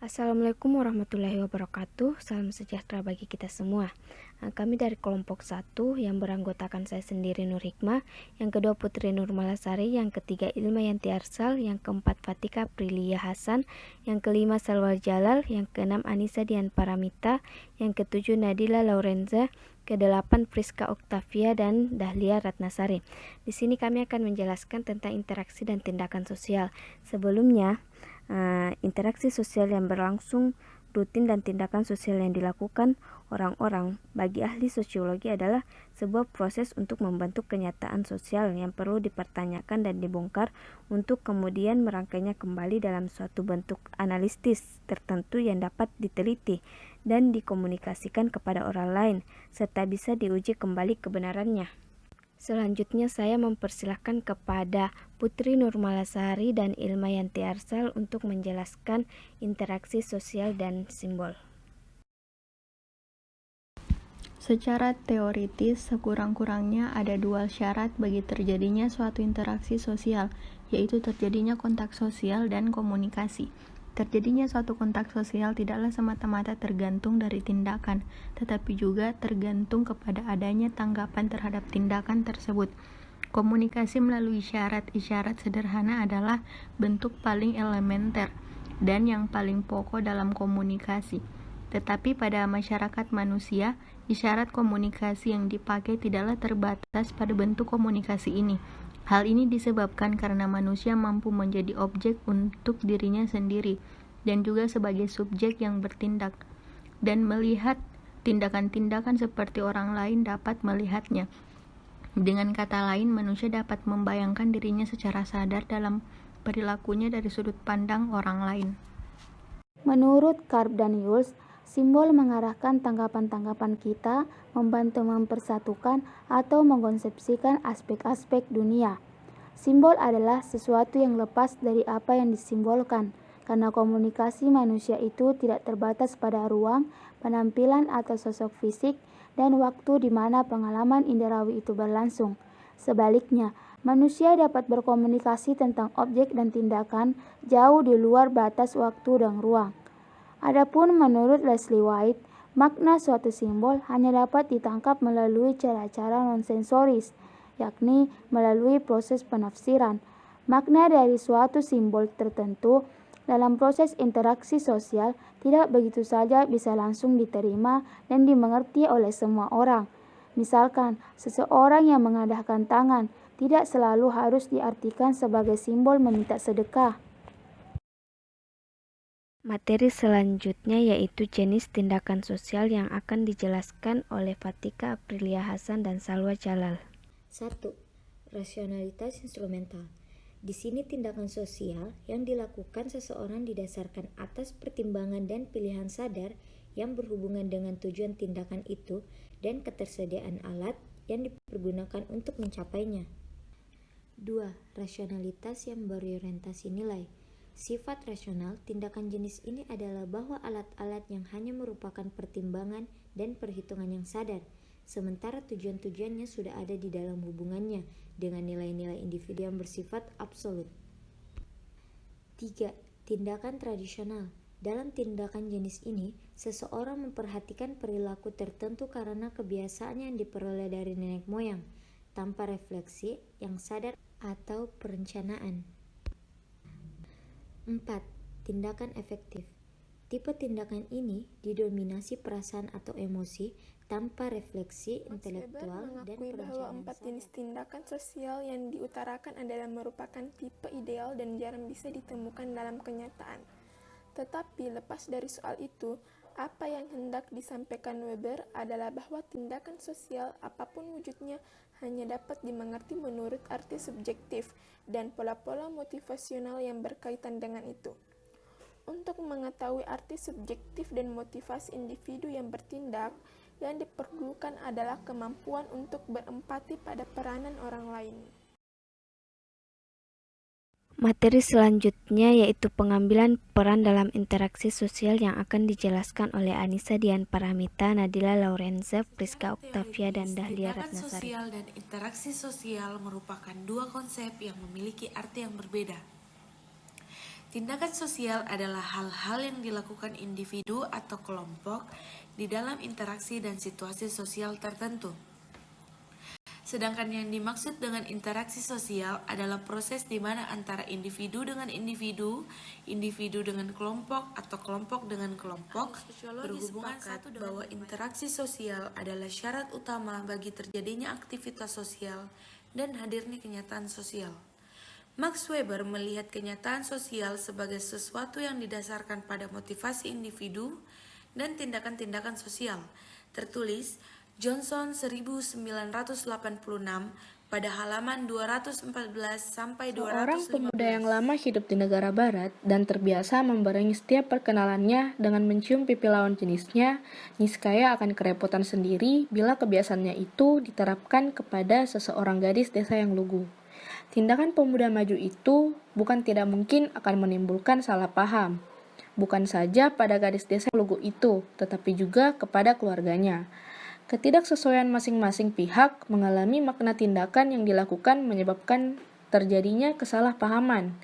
Assalamualaikum warahmatullahi wabarakatuh. Salam sejahtera bagi kita semua. Kami dari kelompok 1 yang beranggotakan saya sendiri Nur Hikmah, yang kedua Putri Nur Malasari, yang ketiga Ilma Yanti Arsal, yang keempat Fatika Prilia Hasan, yang kelima Salwa Jalal, yang keenam Anissa Dian Paramita, yang ketujuh Nadila Laurenza, kedelapan Priska Oktavia dan Dahlia Ratnasari. Di sini kami akan menjelaskan tentang interaksi dan tindakan sosial. Sebelumnya, interaksi sosial yang berlangsung rutin dan tindakan sosial yang dilakukan orang-orang bagi ahli sosiologi adalah sebuah proses untuk membentuk kenyataan sosial yang perlu dipertanyakan dan dibongkar untuk kemudian merangkainya kembali dalam suatu bentuk analitis tertentu yang dapat diteliti dan dikomunikasikan kepada orang lain serta bisa diuji kembali kebenarannya. Selanjutnya saya mempersilahkan kepada Putri Nur Malasari dan Ilma Yanti Arsal untuk menjelaskan interaksi sosial dan simbol. Secara teoritis, sekurang-kurangnya ada dua syarat bagi terjadinya suatu interaksi sosial, yaitu terjadinya kontak sosial dan komunikasi. Terjadinya suatu kontak sosial tidaklah semata-mata tergantung dari tindakan, tetapi juga tergantung kepada adanya tanggapan terhadap tindakan tersebut. Komunikasi melalui isyarat-isyarat sederhana adalah bentuk paling elementer dan yang paling pokok dalam komunikasi. Tetapi pada masyarakat manusia, isyarat komunikasi yang dipakai tidaklah terbatas pada bentuk komunikasi ini. Hal ini disebabkan karena manusia mampu menjadi objek untuk dirinya sendiri dan juga sebagai subjek yang bertindak dan melihat tindakan-tindakan seperti orang lain dapat melihatnya. Dengan kata lain, manusia dapat membayangkan dirinya secara sadar dalam perilakunya dari sudut pandang orang lain. Menurut Karp dan Yules, simbol mengarahkan tanggapan-tanggapan kita, membantu mempersatukan atau mengkonsepsikan aspek-aspek dunia. Simbol adalah sesuatu yang lepas dari apa yang disimbolkan, karena komunikasi manusia itu tidak terbatas pada ruang, penampilan atau sosok fisik, dan waktu di mana pengalaman inderawi itu berlangsung. Sebaliknya, manusia dapat berkomunikasi tentang objek dan tindakan jauh di luar batas waktu dan ruang. Adapun menurut Leslie White, makna suatu simbol hanya dapat ditangkap melalui cara-cara non-sensoris, yakni melalui proses penafsiran. Makna dari suatu simbol tertentu dalam proses interaksi sosial tidak begitu saja bisa langsung diterima dan dimengerti oleh semua orang. Misalkan, seseorang yang mengadahkan tangan tidak selalu harus diartikan sebagai simbol meminta sedekah. Materi selanjutnya yaitu jenis tindakan sosial yang akan dijelaskan oleh Fatika Aprilia Hasan dan Salwa Jalal. 1. Rasionalitas instrumental. Di sini tindakan sosial yang dilakukan seseorang didasarkan atas pertimbangan dan pilihan sadar yang berhubungan dengan tujuan tindakan itu dan ketersediaan alat yang dipergunakan untuk mencapainya. 2. Rasionalitas yang berorientasi nilai. Sifat rasional tindakan jenis ini adalah bahwa alat-alat yang hanya merupakan pertimbangan dan perhitungan yang sadar, sementara tujuan-tujuannya sudah ada di dalam hubungannya dengan nilai-nilai individu yang bersifat absolut. 3. Tindakan tradisional. Dalam tindakan jenis ini, seseorang memperhatikan perilaku tertentu karena kebiasaan yang diperoleh dari nenek moyang, tanpa refleksi yang sadar atau perencanaan. 4. Tindakan efektif. Tipe tindakan ini didominasi perasaan atau emosi tanpa refleksi intelektual dan perencanaan bahwa 4 jenis tindakan sosial yang diutarakan adalah merupakan tipe ideal dan jarang bisa ditemukan dalam kenyataan. Tetapi lepas dari soal itu, apa yang hendak disampaikan Weber adalah bahwa tindakan sosial apapun wujudnya hanya dapat dimengerti menurut arti subjektif dan pola-pola motivasional yang berkaitan dengan itu. Untuk mengetahui arti subjektif dan motivasi individu yang bertindak, yang diperlukan adalah kemampuan untuk berempati pada peranan orang lain. Materi selanjutnya yaitu pengambilan peran dalam interaksi sosial yang akan dijelaskan oleh Anissa Dian Paramita, Nadila Laurenza, Priska Oktavia, dan Dahlia Ratnasari. Tindakan sosial dan interaksi sosial merupakan dua konsep yang memiliki arti yang berbeda. Tindakan sosial adalah hal-hal yang dilakukan individu atau kelompok di dalam interaksi dan situasi sosial tertentu. Sedangkan yang dimaksud dengan interaksi sosial adalah proses di mana antara individu dengan individu, individu dengan kelompok, atau kelompok dengan kelompok berhubungan satu bahwa interaksi sosial adalah syarat utama bagi terjadinya aktivitas sosial dan hadirnya kenyataan sosial. Max Weber melihat kenyataan sosial sebagai sesuatu yang didasarkan pada motivasi individu dan tindakan-tindakan sosial. Tertulis Johnson 1986 pada halaman 214 sampai 215. Seorang pemuda yang lama hidup di negara barat dan terbiasa membarengi setiap perkenalannya dengan mencium pipi lawan jenisnya, niscaya akan kerepotan sendiri bila kebiasaannya itu diterapkan kepada seseorang gadis desa yang lugu. Tindakan pemuda maju itu bukan tidak mungkin akan menimbulkan salah paham, bukan saja pada gadis desa yang lugu itu, tetapi juga kepada keluarganya. Ketidaksesuaian masing-masing pihak mengalami makna tindakan yang dilakukan menyebabkan terjadinya kesalahpahaman.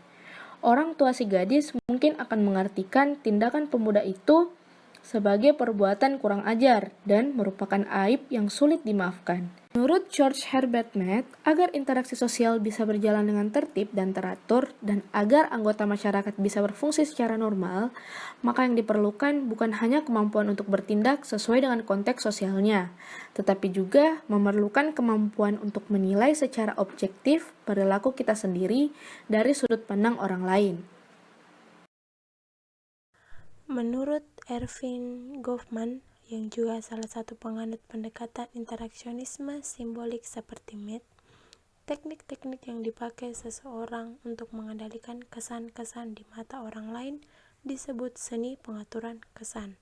Orang tua si gadis mungkin akan mengartikan tindakan pemuda itu sebagai perbuatan kurang ajar dan merupakan aib yang sulit dimaafkan. Menurut George Herbert Mead, agar interaksi sosial bisa berjalan dengan tertib dan teratur dan agar anggota masyarakat bisa berfungsi secara normal, maka yang diperlukan bukan hanya kemampuan untuk bertindak sesuai dengan konteks sosialnya, tetapi juga memerlukan kemampuan untuk menilai secara objektif perilaku kita sendiri dari sudut pandang orang lain. Menurut Erving Goffman, yang juga salah satu penganut pendekatan interaksionisme simbolik seperti Mead, teknik-teknik yang dipakai seseorang untuk mengendalikan kesan-kesan di mata orang lain disebut seni pengaturan kesan.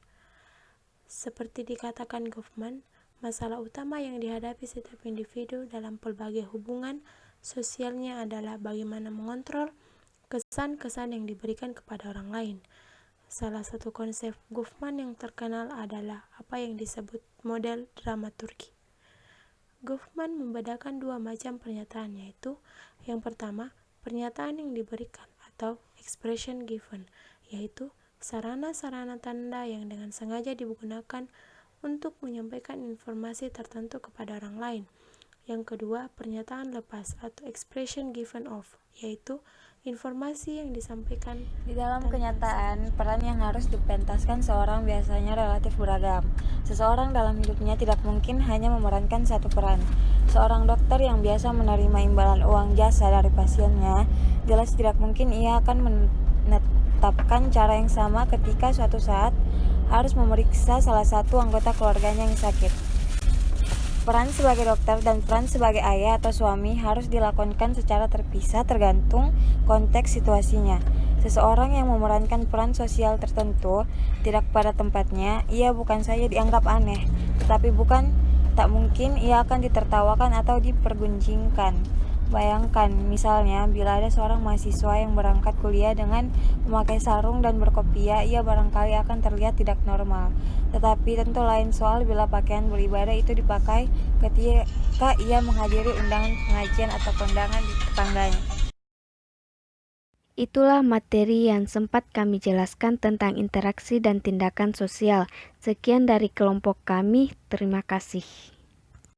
Seperti dikatakan Goffman, masalah utama yang dihadapi setiap individu dalam pelbagai hubungan sosialnya adalah bagaimana mengontrol kesan-kesan yang diberikan kepada orang lain. Salah satu konsep Goffman yang terkenal adalah apa yang disebut model dramaturgi. Goffman membedakan dua macam pernyataan, yaitu yang pertama, pernyataan yang diberikan atau expression given, yaitu sarana-sarana tanda yang dengan sengaja digunakan untuk menyampaikan informasi tertentu kepada orang lain. Yang kedua, pernyataan lepas atau expression given off, yaitu informasi yang disampaikan. Di dalam kenyataan, peran yang harus dipentaskan seorang biasanya relatif beragam. Seseorang dalam hidupnya tidak mungkin hanya memerankan satu peran. Seorang dokter yang biasa menerima imbalan uang jasa dari pasiennya, jelas tidak mungkin ia akan menetapkan cara yang sama ketika suatu saat harus memeriksa salah satu anggota keluarganya yang sakit. Peran sebagai dokter dan peran sebagai ayah atau suami harus dilakukan secara terpisah tergantung konteks situasinya. Seseorang yang memerankan peran sosial tertentu tidak pada tempatnya, ia bukan saja dianggap aneh, tetapi tak mungkin ia akan ditertawakan atau dipergunjingkan. Bayangkan, misalnya, bila ada seorang mahasiswa yang berangkat kuliah dengan memakai sarung dan berkopiah, ia barangkali akan terlihat tidak normal. Tetapi tentu lain soal bila pakaian beribadah itu dipakai ketika ia menghadiri undangan pengajian atau kondangan di tetangganya. Itulah materi yang sempat kami jelaskan tentang interaksi dan tindakan sosial. Sekian dari kelompok kami, terima kasih.